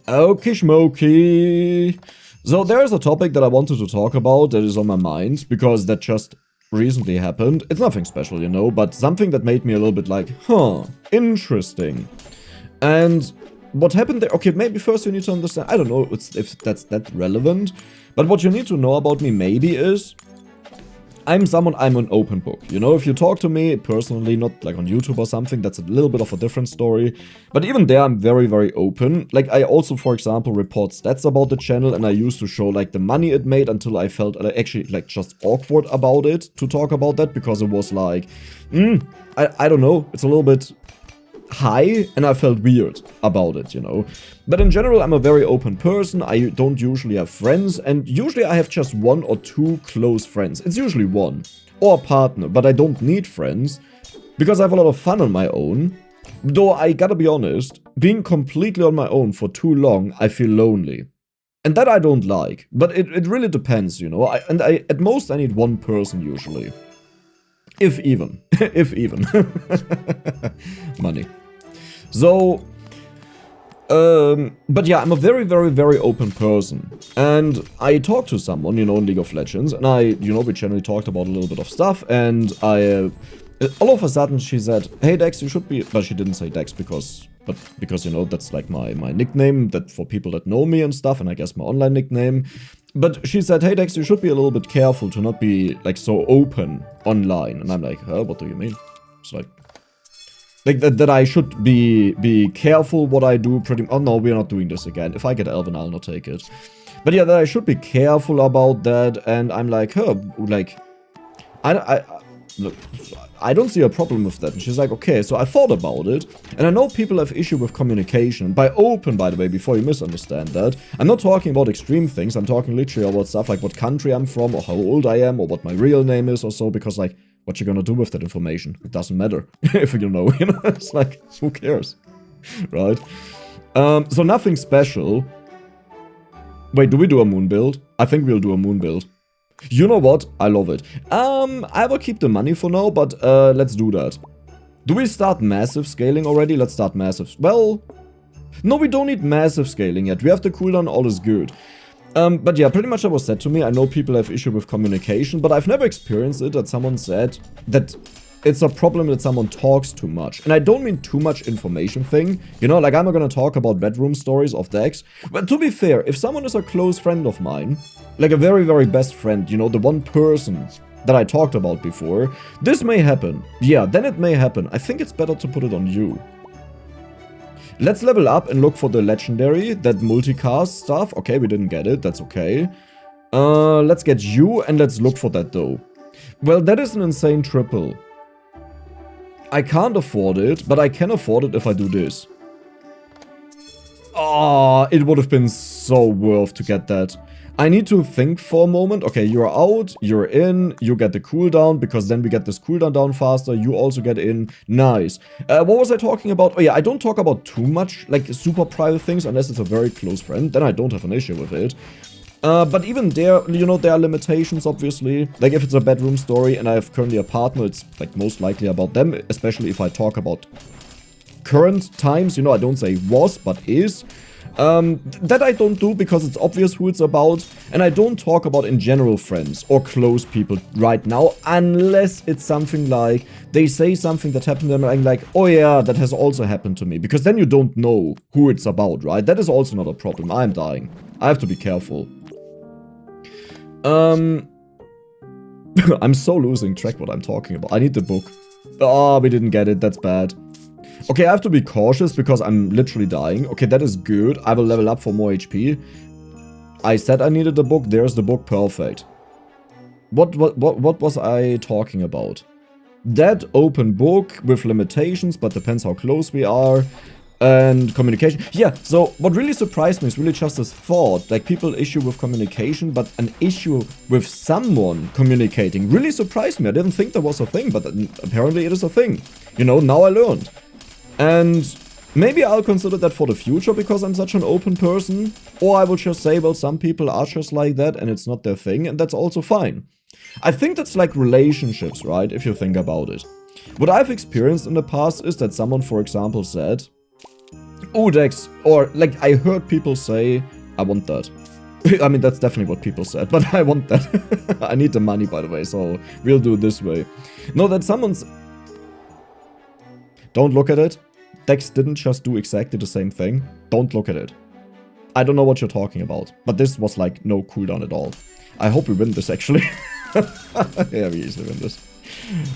Okie schmoky. So there's a topic that I wanted to talk about that is on my mind, because that just recently happened. It's nothing special, you know, but something that made me a little bit like, huh, interesting. And what happened there, okay, maybe first you need to understand, I don't know if that's that relevant, but what you need to know about me maybe is, I'm an open book, you know, if you talk to me personally, not like on YouTube or something, that's a little bit of a different story, but even there I'm very, very open. Like, I also, for example, report stats about the channel, and I used to show like the money it made until I felt actually like just awkward about it to talk about that, because it was like, I don't know, it's a little bit high, and I felt weird about it, you know. But in general, I'm a very open person. I don't usually have friends, and usually I have just 1 or 2 close friends. It's usually 1. Or a partner, but I don't need friends, because I have a lot of fun on my own. Though I gotta be honest, being completely on my own for too long, I feel lonely. And that I don't like, but it really depends, you know. At most I need 1 person usually. If even. If even. Money. So, but yeah, I'm a very, very, very open person. And I talked to someone, you know, in League of Legends, and we generally talked about a little bit of stuff, and all of a sudden she said, hey Dex, you should be, but she didn't say Dex because, you know, that's like my nickname, that for people that know me and stuff, and I guess my online nickname. But she said, hey Dex, you should be a little bit careful to not be, like, so open online. And I'm like, huh, what do you mean? It's like that I should be careful what I do pretty... Oh no, we're not doing this again. If I get Elven, I'll not take it. But yeah, that I should be careful about that, and I'm like, huh, like... Look, I don't see a problem with that. And she's like, okay, so I thought about it, and I know people have issue with communication. By open, by the way, before you misunderstand that, I'm not talking about extreme things, I'm talking literally about stuff like what country I'm from, or how old I am, or what my real name is, or so, because, like, what you gonna do with that information? It doesn't matter, if you know, it's like, who cares, right? So nothing special. Wait, do we do a moon build? I think we'll do a moon build. You know what? I love it. I will keep the money for now, but let's do that. Do we start massive scaling already? Let's start massive. Well, no, we don't need massive scaling yet. We have the cooldown, all is good. But yeah, pretty much that was said to me. I know people have issue with communication, but I've never experienced it that someone said that it's a problem that someone talks too much. And I don't mean too much information thing. You know, like, I'm not gonna talk about bedroom stories of Dex. But to be fair, if someone is a close friend of mine, like a very, very best friend, you know, the one person that I talked about before, this may happen. Yeah, then it may happen. I think it's better to put it on you. Let's level up and look for the legendary, that multicast stuff. Okay, we didn't get it, that's okay. Let's get you, and let's look for that though. Well, that is an insane triple. I can't afford it, but I can afford it if I do this. Oh, it would have been so worth to get that. I need to think for a moment. Okay, you're out, you're in, you get the cooldown, because then we get this cooldown down faster. You also get in. Nice. What was I talking about? Oh yeah, I don't talk about too much, like, super private things, unless it's a very close friend. Then I don't have an issue with it. But even there, you know, there are limitations, obviously. Like, if it's a bedroom story and I have currently a partner, it's, like, most likely about them, especially if I talk about current times. You know, I don't say was, but is. That I don't do because it's obvious who it's about, and I don't talk about in general friends or close people right now, unless it's something like they say something that happened to them and I'm like, oh yeah, that has also happened to me, because then you don't know who it's about, right? That is also not a problem. I'm dying. I have to be careful. I'm so losing track what I'm talking about. I need the book. Oh, we didn't get it. That's bad. Okay, I have to be cautious because I'm literally dying. Okay, that is good. I will level up for more HP. I said I needed the book. There's the book. Perfect. What was I talking about? That open book with limitations, but depends how close we are. And communication. Yeah, so what really surprised me is really just this thought. Like, people issue with communication, but an issue with someone communicating really surprised me. I didn't think that was a thing, but apparently it is a thing. You know, now I learned. And maybe I'll consider that for the future because I'm such an open person. Or I will just say, well, some people are just like that and it's not their thing, and that's also fine. I think that's like relationships, right? If you think about it. What I've experienced in the past is that someone, for example, said, oh, Dex, or like I heard people say, I want that. I mean, that's definitely what people said, but I want that. I need the money, by the way, so we'll do it this way. No, that someone's... Don't look at it. Dex didn't just do exactly the same thing. Don't look at it. I don't know what you're talking about, but this was like no cooldown at all. I hope we win this, actually. Yeah, we easily win this.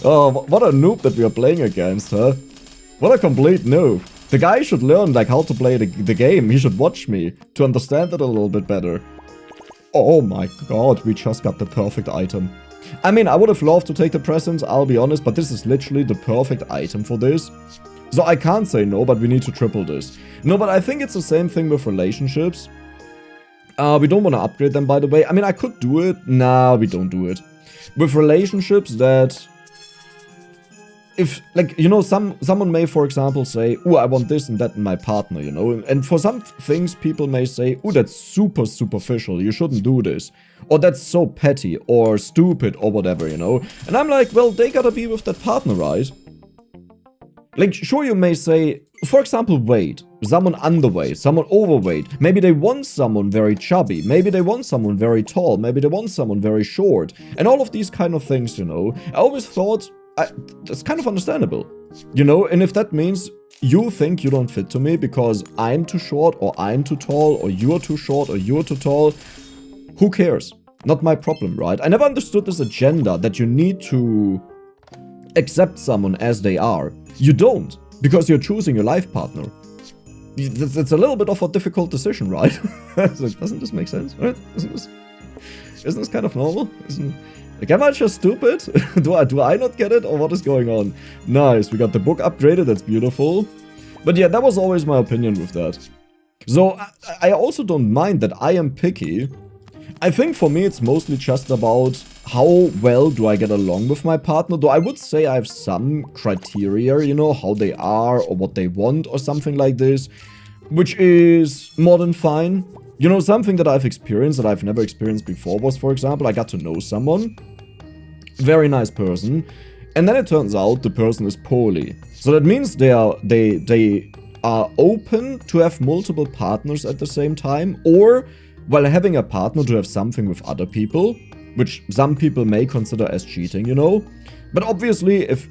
Oh, what a noob that we are playing against, huh? What a complete noob. The guy should learn, like, how to play the game. He should watch me to understand it a little bit better. Oh my god, we just got the perfect item. I mean, I would have loved to take the presents, I'll be honest, but this is literally the perfect item for this. So I can't say no, but we need to triple this. No, but I think it's the same thing with relationships. We don't want to upgrade them, by the way. I mean, I could do it. Nah, we don't do it. With relationships that... If, like, you know, someone may, for example, say, oh, I want this and that in my partner, you know? And for some things, people may say, oh, that's super superficial, you shouldn't do this. Or that's so petty, or stupid, or whatever, you know? And I'm like, well, they gotta be with that partner, right? Like, sure, you may say, for example, weight. Someone underweight, someone overweight. Maybe they want someone very chubby. Maybe they want someone very tall. Maybe they want someone very short. And all of these kind of things, you know? I always thought... that's kind of understandable, you know, and if that means you think you don't fit to me because I'm too short or I'm too tall or you're too short or you're too tall, who cares? Not my problem, right? I never understood this agenda that you need to accept someone as they are. You don't, because you're choosing your life partner. It's a little bit of a difficult decision, right? Doesn't this make sense, right? Isn't this kind of normal? Like, am I just stupid? do I not get it? Or what is going on? Nice, we got the book upgraded, that's beautiful. But yeah, that was always my opinion with that. So, I also don't mind that I am picky. I think for me it's mostly just about how well do I get along with my partner. Though I would say I have some criteria, you know, how they are or what they want or something like this. Which is more than fine. You know, something that I've experienced that I've never experienced before was, for example, I got to know someone. Very nice person. And then it turns out the person is poorly. So that means they are open to have multiple partners at the same time. Or, while having a partner, to have something with other people. Which some people may consider as cheating, you know. But obviously, if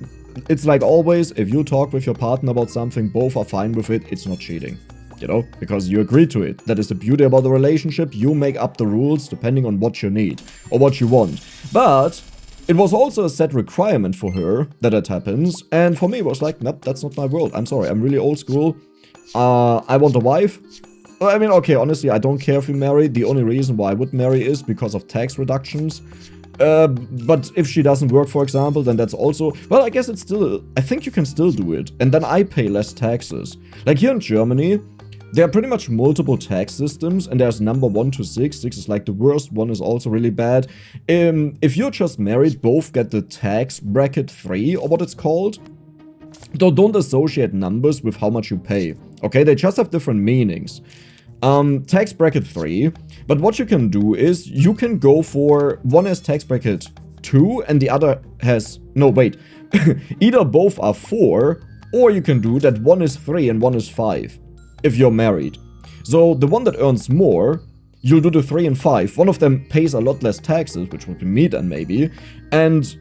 it's like always, if you talk with your partner about something, both are fine with it, it's not cheating. You know, because you agree to it. That is the beauty about the relationship. You make up the rules depending on what you need or what you want. But it was also a set requirement for her that it happens. And for me, it was like, nope, that's not my world. I'm sorry, I'm really old school. I want a wife. I mean, okay, honestly, I don't care if we marry. The only reason why I would marry is because of tax reductions. But if she doesn't work, for example, then that's also... Well, I guess it's still... I think you can still do it. And then I pay less taxes. Like here in Germany... There are pretty much multiple tax systems, and there's number 1 to 6. 6 is like the worst, 1 is also really bad. If you're just married, both get the tax bracket 3, or what it's called. Though don't associate numbers with how much you pay. Okay, they just have different meanings. Tax bracket 3, but what you can do is, you can go for, one has tax bracket 2, and the other has, no wait, either both are 4, or you can do that one is 3 and one is 5. If you're married. So the one that earns more, you'll do the 3 and 5. One of them pays a lot less taxes, which would be me then maybe. And,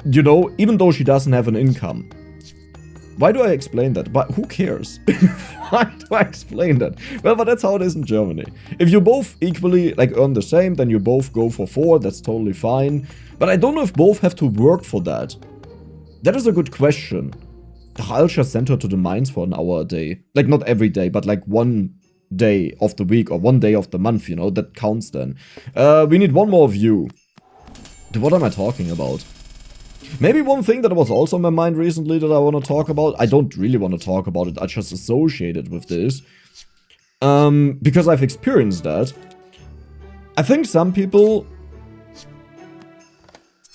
you know, even though she doesn't have an income. Why do I explain that? But who cares? Why do I explain that? Well, but that's how it is in Germany. If you both equally, like, earn the same, then you both go for 4, that's totally fine. But I don't know if both have to work for that. That is a good question. I'll just send her to the mines for an hour a day. Like, not every day, but like one day of the week or one day of the month, you know, that counts then. We need one more view. What am I talking about? Maybe one thing that was also on my mind recently that I want to talk about. I don't really want to talk about it, I just associate it with this. Because I've experienced that. I think some people...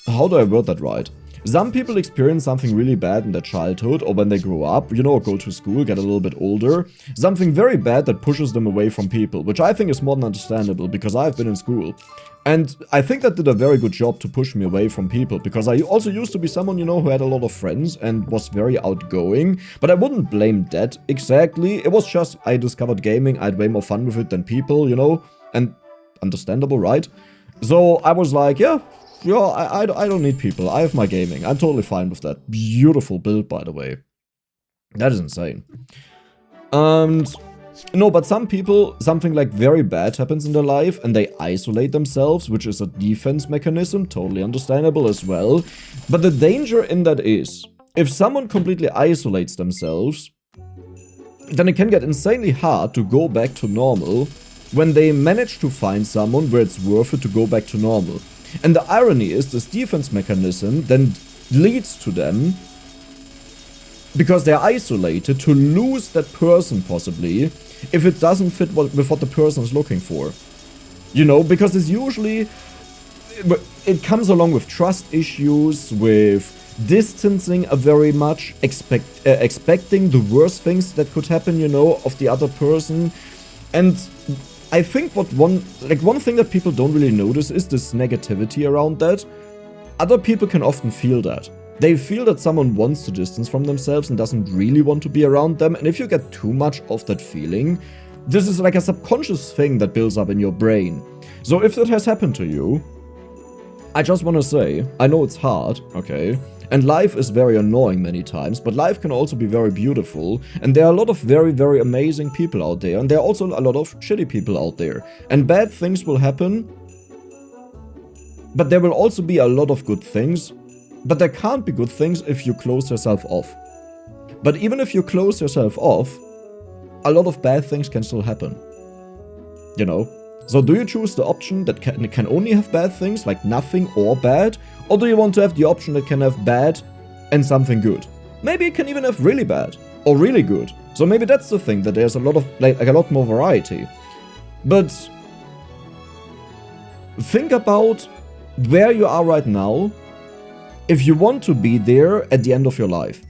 How do I word that right? Some people experience something really bad in their childhood or when they grow up, you know, go to school, get a little bit older. Something very bad that pushes them away from people, which I think is more than understandable because I've been in school. And I think that did a very good job to push me away from people, because I also used to be someone, you know, who had a lot of friends and was very outgoing, but I wouldn't blame that exactly. It was just I discovered gaming, I had way more fun with it than people, you know, and understandable, right? So I was like, yeah, I don't need people, I have my gaming, I'm totally fine with that. Beautiful build, by the way. That is insane. And no, but some people, something like very bad happens in their life and they isolate themselves, which is a defense mechanism, totally understandable as well. But the danger in that is, if someone completely isolates themselves, then it can get insanely hard to go back to normal when they manage to find someone where it's worth it to go back to normal. And the irony is, this defense mechanism then leads to them, because they're isolated, to lose that person possibly if it doesn't fit with what the person is looking for. You know, because it's usually, it comes along with trust issues, with distancing very much, expecting the worst things that could happen, you know, of the other person. And I think one thing that people don't really notice is this negativity around that. Other people can often feel that. They feel that someone wants to distance from themselves and doesn't really want to be around them, and if you get too much of that feeling, this is like a subconscious thing that builds up in your brain. So if that has happened to you, I just want to say, I know it's hard, okay, and life is very annoying many times, but life can also be very beautiful, and there are a lot of very, very amazing people out there, and there are also a lot of shitty people out there, and bad things will happen, but there will also be a lot of good things. But there can't be good things if you close yourself off. But even if you close yourself off, a lot of bad things can still happen. You know? So do you choose the option that can only have bad things, like nothing or bad? Or do you want to have the option that can have bad and something good? Maybe it can even have really bad or really good. So maybe that's the thing, that there's a lot of, like a lot more variety. But think about where you are right now, if you want to be there at the end of your life,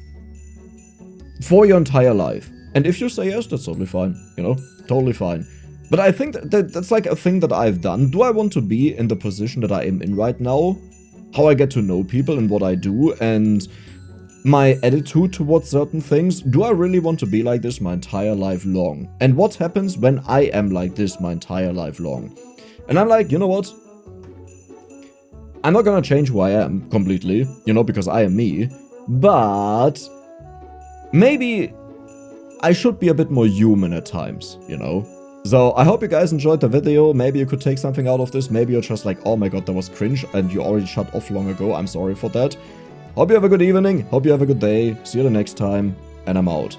for your entire life. And if you say yes, that's totally fine, you know, totally fine. But I think that's like a thing that I've done. Do I want to be in the position that I am in right now? How I get to know people and what I do and my attitude towards certain things? Do I really want to be like this my entire life long? And what happens when I am like this my entire life long? And I'm like, you know what? I'm not gonna change who I am completely, you know, because I am me, but maybe I should be a bit more human at times, you know? So I hope you guys enjoyed the video. Maybe you could take something out of this. Maybe you're just like, oh my god, that was cringe and you already shut off long ago. I'm sorry for that. Hope you have a good evening. Hope you have a good day. See you the next time. And I'm out.